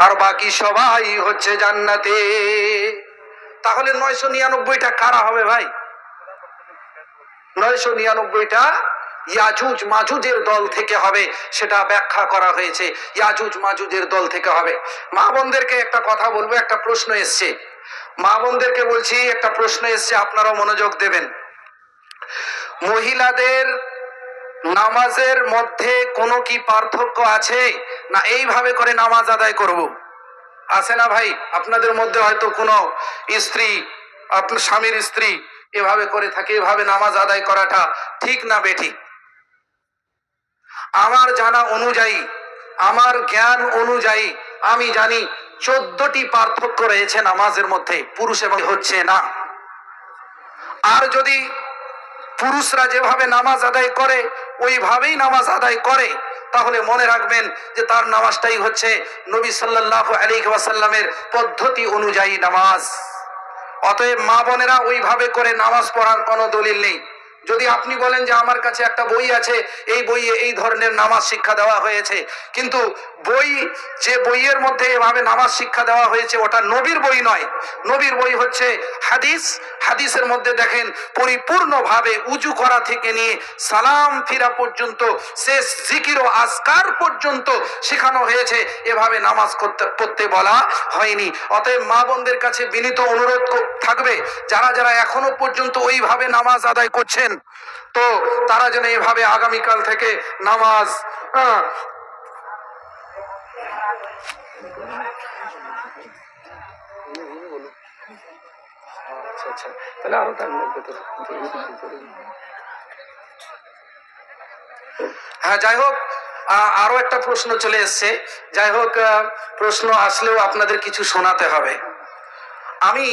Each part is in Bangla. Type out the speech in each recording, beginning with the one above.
আর বাকি সবাই হচ্ছে জান্নাতে। তাহলে 999টা কারা হবে ভাই? 999টা ইয়াজুজ মাজুজের দল থেকে হবে, সেটা ব্যাখ্যা করা হয়েছে। ইয়াজুজ মাজুজের দল থেকে হবে। মা বোনদেরকে একটা কথা বলবো, একটা প্রশ্ন এসছে, মা বোনদেরকে বলছি একটা প্রশ্ন এসছে, আপনারাও মনোযোগ দেবেন। মহিলাদের নামাজের মধ্যে কোনো কি পার্থক্য আছে, না এইভাবে করে নামাজ আদায় করব? আছে না ভাই? আপনাদের মধ্যে হয়তো কোনো স্ত্রী, আপনার স্বামীর স্ত্রী এভাবে করে থাকে, এভাবে নামাজ আদায় করাটা ঠিক না বেঠিক? আমার জানা অনুযায়ী, আমার জ্ঞান অনুযায়ী আমি জানি 14টি পার্থক্য রয়েছে নামাজের মধ্যে, পুরুষ এবং হচ্ছে না। আর যদি পুরুষরা যেভাবে নামাজ আদায় করে ওইভাবেই নামাজ আদায় করে, তাহলে মনে রাখবেন যে তার নামাজটাই হচ্ছে নবী সাল্লাল্লাহু আলাইহি ওয়াসাল্লামের পদ্ধতি অনুযায়ী নামাজ। অতএব মা বোনেরা ওইভাবে করে নামাজ পড়ার কোনো দলিল নেই। যদি আপনি বলেন যে আমার কাছে একটা বই আছে, এই বইয়ে এই ধরনের নামাজ শিক্ষা দেওয়া হয়েছে, কিন্তু বই, যে বইয়ের মধ্যে এভাবে নামাজ শিক্ষা দেওয়া হয়েছে ওটা নবীর বই নয়। নবীর বই হচ্ছে হাদিস। হাদিসের মধ্যে দেখেন পরিপূর্ণভাবে উজু করা থেকে নিয়ে সালাম ফিরা পর্যন্ত, শেষ জিকির ও আজকার পর্যন্ত শেখানো হয়েছে, এভাবে নামাজ পড়তে বলা হয়নি। অতএব মা বোনদের কাছে বিনীত অনুরোধ থাকবে, যারা যারা এখনো পর্যন্ত ওইভাবে নামাজ আদায় করছেন, তো তারা যেন এভাবে আগামীকাল থেকে নামাজ হ্যাঁ, যাই হোক, আরো একটা প্রশ্ন চলে এসছে। যাই হোক, প্রশ্ন আসলেও আপনাদের কিছু শোনাতে হবে। আমি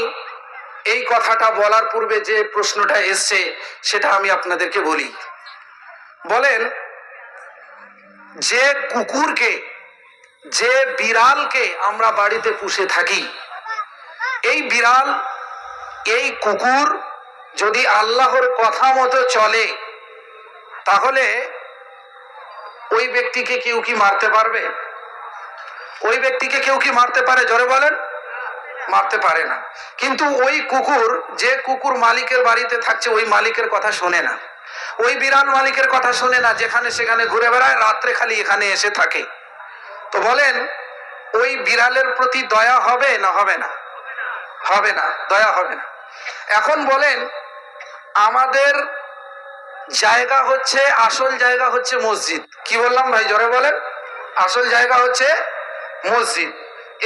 এই কথাটা বলার পূর্বে যে প্রশ্নটা এসছে সেটা আমি আপনাদেরকে বলি। বলেন, যে কুকুরকে, যে বিড়ালকে আমরা বাড়িতে পুষে থাকি, এই বিড়াল, এই কুকুর যদি আল্লাহর কথা মতো চলে, তাহলে ওই ব্যক্তিকে কেউ কি মারতে পারবে? ওই ব্যক্তিকে কেউ কি মারতে পারে? জোরে বলেন। মারতে পারে না। কিন্তু ওই কুকুর, যে কুকুর মালিকের বাড়িতে থাকছে, ওই মালিকের কথা শোনে না। ওই বিড়াল মালিকের কথা শোনে না, যেখানে সেখানে ঘুরে বেড়ায়, রাত্রে খালি এখানে এসে থাকে। তো বলেন, ওই বিড়ালের প্রতি দয়া হবে না হবে না? হবে না, দয়া হবে না। এখন বলেন, আমাদের জায়গা হচ্ছে, আসল জায়গা হচ্ছে মসজিদ। কি বললাম ভাই? জোরে বলেন। আসল জায়গা হচ্ছে মসজিদ।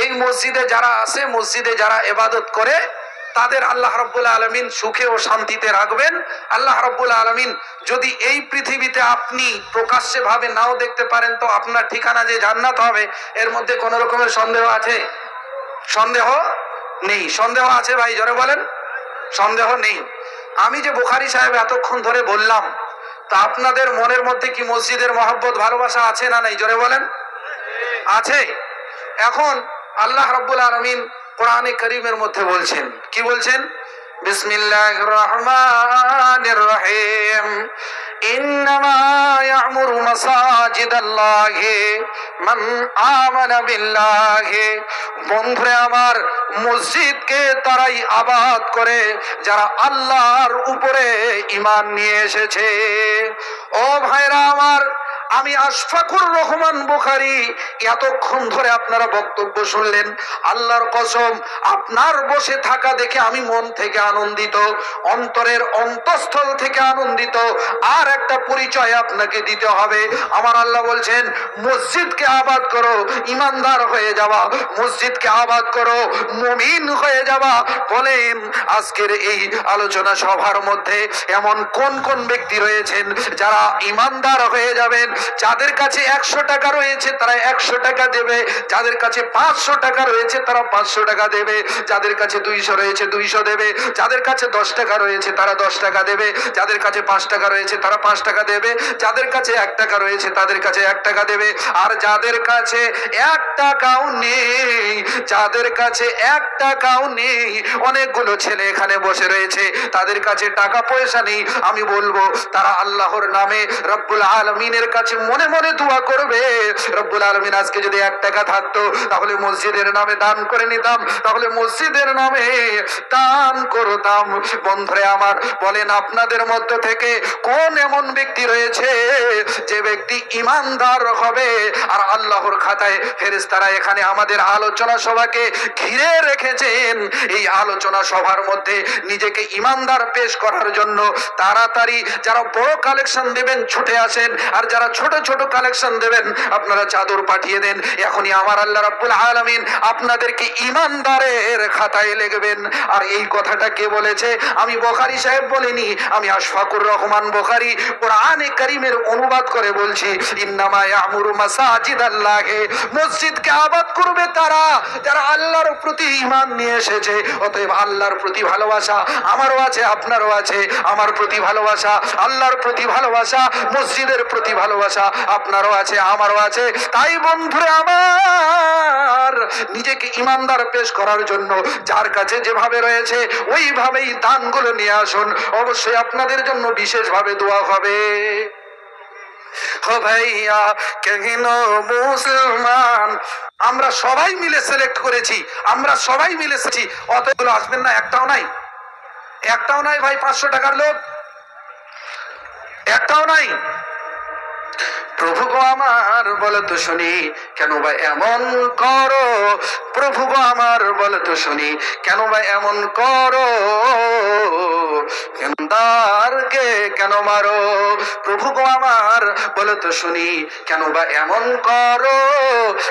এই মসজিদে যারা আসে, মসজিদে যারা ইবাদত করে, তাদের আল্লাহ রাব্বুল আলামিন সুখে ও শান্তিতে রাখবেন। আল্লাহ রাব্বুল আলামিন যদি এই পৃথিবীতে আপনি প্রকাশ্যে ভাবে নাও দেখতে পারেন, তো আপনার ঠিকানা যে জান্নাত হবে, এর মধ্যে কোন রকমের সন্দেহ আছে? সন্দেহ নেই। সন্দেহ আছে ভাই? জোরে বলেন। সন্দেহ নেই। আমি যে বুখারী সাহেব এতক্ষণ ধরে বললাম, তা আপনাদের মনের মধ্যে কি মসজিদের মহব্বত, ভালোবাসা আছে না নাই? জোরে বলেন। আছে। এখন আল্লাহ রাব্বুল আলামিন কোরআনে কারীমের মধ্যে বলছেন, কি বলছেন? বিসমিল্লাহির রহমানির রহিম। ইন্নামা ইয়ামুরু মাসাজিদাল্লাহি মান আমানা বিল্লাহি। বন্ধুরে আমার, মসজিদকে তারাই আবাদ করে যারা আল্লাহর উপরে ঈমান নিয়ে এসেছে। ও ভাইরা আমার, আমি আশফাকুর রহমান বুখারী, এতক্ষণ ধরে আপনারা বক্তব্য শুনলেন। আল্লাহর কসম, আপনার বসে থাকা দেখে আমি মন থেকে আনন্দিত, অন্তরের অন্তঃস্থল থেকে আনন্দিত। আর একটা পরিচয় আপনাকে দিতে হবে। আমার আল্লাহ বলছেন, মসজিদকে আবাদ করো, ইমানদার হয়ে যাওয়া। মসজিদকে আবাদ করো, মুমিন হয়ে যাওয়া। বলেন, আজকের এই আলোচনা সভার মধ্যে এমন কোন কোন ব্যক্তি রয়েছেন যারা ইমানদার হয়ে যাবেন? যাদের কাছে 100 টাকা রয়েছে তারা 100 টাকা দেবে, যাদের কাছে 500 টাকা রয়েছে তারা 500 টাকা দেবে, যাদের কাছে 200 রয়েছে 200 দেবে, যাদের কাছে 10 টাকা রয়েছে তারা 10 টাকা দেবে, যাদের কাছে 5 টাকা রয়েছে তারা 5 টাকা দেবে, যাদের কাছে 1 টাকা রয়েছে তাদের কাছে 1 টাকা দেবে। আর যাদের কাছে 1 টাকাও নেই, যাদের কাছে 1 টাকাও নেই, অনেকগুলো ছেলে এখানে বসে রয়েছে, তাদের কাছে টাকা পয়সা নেই, আমি বলবো তারা আল্লাহর নামে রব্বুল আলামিনের কাছে আছে মনে মনে দোয়া করবে, রব্বুল আলামিন আজকে যদি 1 টাকা থাকতো তাহলে মসজিদের নামে দান করে নিতাম, তাহলে মসজিদের নামে দান করতাম। বন্ধুরে আমার, বলেন আপনাদের মধ্য থেকে কোন এমন ব্যক্তি রয়েছে যে ব্যক্তি ইমানদার হবে আর আল্লাহর খাতায় ফেরেশতারা এখানে আমাদের আলোচনা সভাকে ঘিরে রেখেছেন, এই আলোচনা সভার মধ্যে নিজেকে ইমানদার পেশ করার জন্য তাড়াতাড়ি যারা বড় কালেকশন দেবেন ছুটে আসেন, আর যারা ছোট ছোট কালেকশন দেবেন আপনারা চাদর পাঠিয়ে দেন। এখনই আমার আল্লাহ রাব্বুল আলামিন আপনাদেরকে ইমানদারের খাতায় লিখবেন। আর এই কথাটা কে বলেছে? আমি বুখারী সাহেব বলিনি, আমি আশফাকুর রহমান বুখারী কোরআনে কারীমের অনুবাদ করে বলছি, ইন্নামা ইয়ামুরু মাসাজিদাল্লাহি, মসজিদকে আবাদ করবে তারা যারা আল্লাহর প্রতি ঈমান নিয়ে এসেছে। অতএব আল্লাহর প্রতি ভালোবাসা আমারও আছে, আপনারও আছে। আমার প্রতি ভালোবাসা, আল্লাহর প্রতি ভালোবাসা, মসজিদের প্রতি ভালোবাসা আপনারও আছে, আমারও আছে। তাই বন্ধুরা আমার, নিজেকে ইমানদার পেশ করার জন্য যার কাছে যেভাবে রয়েছে ওইভাবেই দানগুলো নিয়ে আসুন। অবশ্যই আপনাদের জন্য বিশেষভাবে দোয়া হবে। ও ভাইয়া কেন মুসলমান, আমরা সবাই মিলে সিলেক্ট করেছি, আমরা সবাই মিলে এসেছি। অতগুলো আসবেন না? একটাও নাই, একটাও নাই ভাই 500 টাকার লোক, একটাও নাই। প্রভু গো আমার বলো তো শুনি, কেন বা এমন করো? প্রভু গো আমার বলো তো শুনি, কেন বা এমন করো? ইমানদারকে কেন মারো? প্রভু গো আমার বলো তো শুনি, কেন বা এমন করো?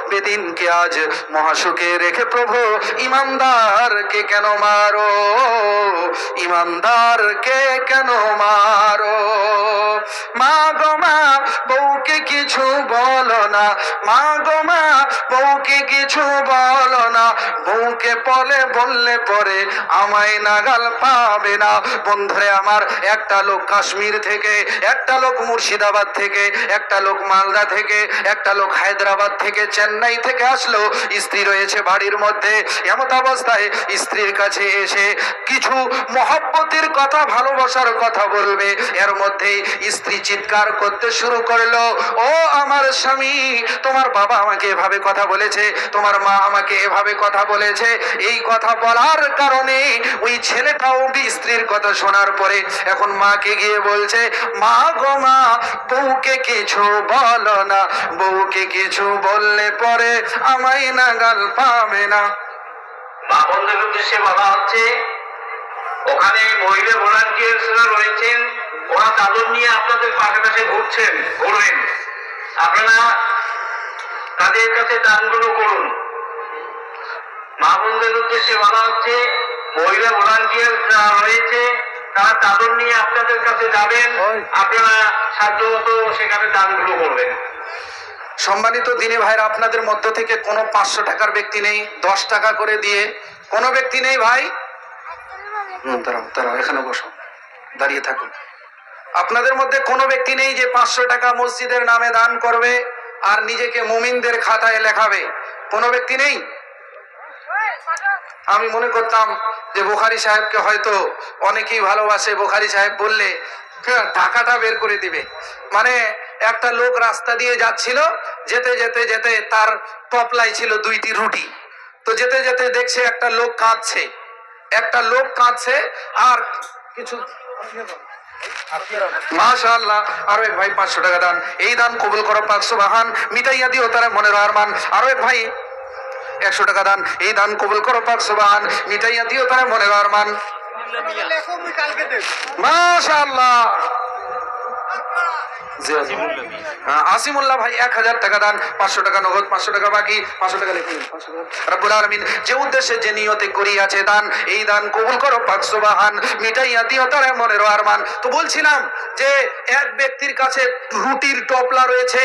বেদিনকে আজ মহাসুখে রেখে প্রভু ইমানদারকে কেন মারো? ইমানদারকে কেন মারো? মা গো মা, বউকে কিছু বলো না, মা গো মা, বউকে কিছু বলো না, বউকে বললে পরে আমায় নাগাল পাবে না। বন্ধুরে আমার, একটা লোক কাশ্মীর থেকে, একটা লোক মুর্শিদাবাদ থেকে, একটা লোক মালদা থেকে, একটা লোক হায়দ্রাবাদ থেকে, চেন্নাই থেকে আসলো। স্ত্রী রয়েছে বাড়ির মধ্যে, এমত অবস্থায় স্ত্রীর কাছে এসে কিছু মহব্বতের কথা, ভালোবাসার কথা বলবে, এর মধ্যেই স্ত্রী চিৎকার করতে শুরু করলো, ও আমার স্বামী, তোমার বাবা আমাকে এভাবে কথা বলেছে, তোমার মা আমাকে এভাবে কথা বলেছে। এই কথা বলার কারণে ওই ছেলেটাও স্ত্রীর কথা শোনার পরে এখন মাকে গিয়ে বলছে, মা গো মা, বউকে কিছু বলো না, বউকে কিছু বললে পরে আমায় নাগাল পাবে না। মা বোনদের উদ্দেশ্যে বলা হচ্ছে, ওখানে মহিলা ভলান্টিয়ার্সরা রয়েছেন, ওরা চাদর নিয়ে আপনাদের পাশে পাশে ঘুরবেন, আপনারা তাদের কাছে দানগুলো করুন। মা বোনদের উদ্দেশ্যে বলা হচ্ছে, মহিলা ভলান্টিয়ার্সরা রয়েছে, তারা চাদর নিয়ে আপনাদের কাছে যাবেন, আপনারা সাধ্যমতো সেখানে দানগুলো করবেন। সম্মানিত দিনী ভাইরা, আপনাদের মধ্য থেকে কোনো 500 টাকার ব্যক্তি নেই? 10 টাকা করে দিয়ে কোনো ব্যক্তি নেই ভাই? দাঁড়াও, এখানে বসো, দাঁড়িয়ে থাকুন। আপনাদের মধ্যে কোনো ব্যক্তি নেই যে 500 টাকা মসজিদের নামে দান করবে আর নিজেকে মুমিনদের খাতায় লেখাবে? কোনো ব্যক্তি নেই? আমি মনে করতাম যে বুখারী সাহেবকে হয়তো অনেকেই ভালোবাসে, বুখারী সাহেব বললে টাকাটা বের করে দিবে। মানে একটা লোক রাস্তা দিয়ে যাচ্ছিল, যেতে যেতে যেতে তার টপলাই ছিল 2টি রুটি, তো যেতে যেতে দেখছে একটা লোক কাঁদছে, একটা লোক কাঁদছে আর কিছু। মাশাআল্লাহ, আরো এক ভাই 500 টাকা দান, এই দান কবুল করো পাক সুবহান, মিটাইয়া দিও তারা মনের আরমান। আরো এক ভাই 100 টাকা দান, এই দান কবুল করো পাক সুবহান, মিটাইয়া দিও তারা মনের আরমান। মাশাআল্লাহ। আসিমুল্লাহ ভাই 1000 টাকা দান, 500 টাকা নগদ, 500 টাকা বাকি, 500 টাকা লিখুন। রব্বুল আলামিন যে উদ্দেশ্যে যে নিয়তে করিয়াছে দান, এই দান কবুল করো পাক সুবহান, মিটাইয়া দিও তার মনের আরমান। তো বলছিলাম যে এক ব্যক্তির কাছে রুটির টপলা রয়েছে,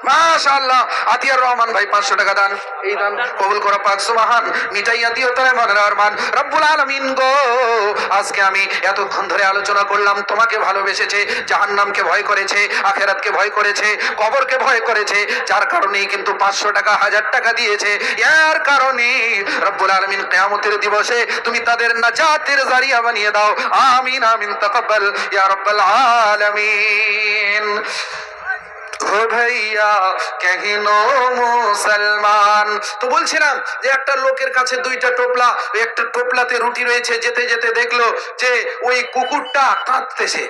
মাশাআল্লাহ। আতিয়ার রহমান ভাই 500 টাকা দান। এই দান কবুল করা পাক সুবহান। মিটাই আতিয়ার মনের আরমান। রব্বুল আলামিন গো, আজকে আমি এতক্ষণ ধরে আলোচনা করলাম, তোমাকে ভালোবেসেছে, জাহান্নামকে ভয় করেছে, আখিরাতকে ভয় করেছে, কবরকে ভয় করেছে, যার কারণেই কিন্তু 500 টাকা 1000 টাকা দিয়েছে। এর কারণে রব্বুল আলামিন কিয়ামতের দিবসে তুমি তাদের নাজাতের জারিয়া বানিয়ে দাও। আমিন আমিন তাকাব্বাল ইয়া রাব্বাল আলামিন। ও ভাইয়া কেন মুসলমান, তো বলছিলাম যে একটা লোকের কাছে 2টা টোপলা, ওই একটা টোপলাতে রুটি রয়েছে, যেতে যেতে দেখলো যে ওই কুকুরটা কাঁদতেছে।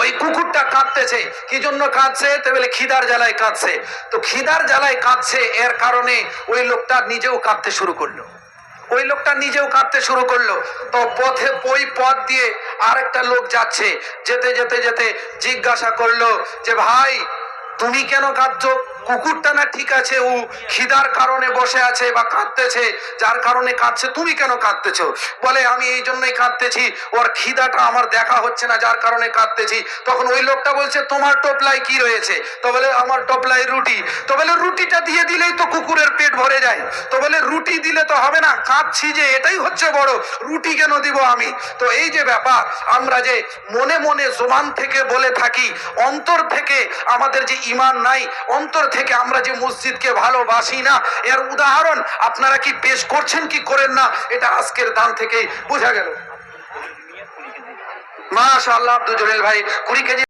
ওই কুকুরটা কাঁদতেছে, কি জন্য কাঁদছে? তো বলে খিদার জ্বালায় কাঁদছে। তো খিদার জ্বালায় কাঁদছে, এর কারণে ওই লোকটা নিজেও কাঁদতে শুরু করলো। ওই লোকটা নিজেও কাঁদতে শুরু করলো। তো পথে ওই পথ দিয়ে আরেকটা লোক যাচ্ছে, যেতে যেতে যেতে জিজ্ঞাসা করলো যে ভাই তুমি কেন কাঁদছো? কুকুরটা না ঠিক আছে, ও খিদার কারণে বসে আছে বা কাঁদতেছে, যার কারণে কাঁদছে, তুমি কেন কাঁদতেছো? বলে আমি এই জন্যই কাঁদতেছি, ওর খিদাটা আমার দেখা হচ্ছে না, যার কারণে কাঁদতেছি। তখন ওই লোকটা বলছে তোমার টোপলায় কি রয়েছে? তো বলে আমার টোপলায় রুটি। তো বলে রুটিটা দিয়ে দিলেই তো কুকুরের পেট ভরে যায়। তো বলে রুটি দিলে তো হবে না, কাঁদছি যে এটাই হচ্ছে বড়, রুটি কেন দিব আমি? তো এই যে ব্যাপার, আমরা যে মনে মনে জবান থেকে বলে থাকি, অন্তর থেকে আমাদের যে ঈমান নাই, অন্তর থেকে আমরা যে মসজিদকে ভালোবাসি না, এর উদাহরণ আপনারা কি পেশ করছেন কি করেন না, এটা আজকের দান থেকেই বোঝা গেল। মাশাআল্লাহ আব্দুল জলিল ভাই 20 কেজি